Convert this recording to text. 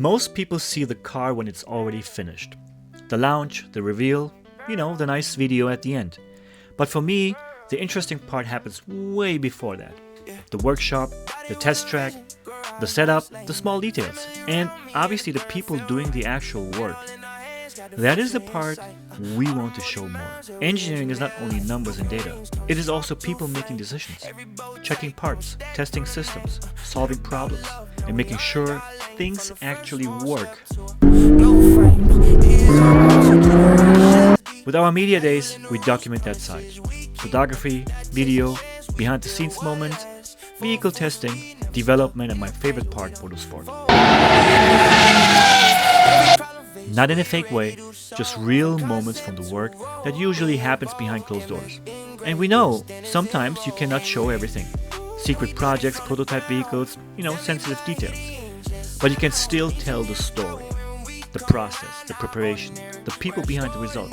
Most people see the car when it's already finished. The launch, the reveal, the nice video at the end. But for me, the interesting part happens way before that. The workshop, the test track, the setup, the small details, and obviously the people doing the actual work. That is the part we want to show more. Engineering is not only numbers and data, it is also people making decisions, checking parts, testing systems, solving problems, and making sure things actually work. With our media days, we document that side. Photography, video, behind the scenes moments, vehicle testing, development, and my favorite part, motorsport. Not in a fake way, just real moments from the work that usually happens behind closed doors. And we know, sometimes you cannot show everything. Secret projects, prototype vehicles, sensitive details. But you can still tell the story, the process, the preparation, the people behind the result.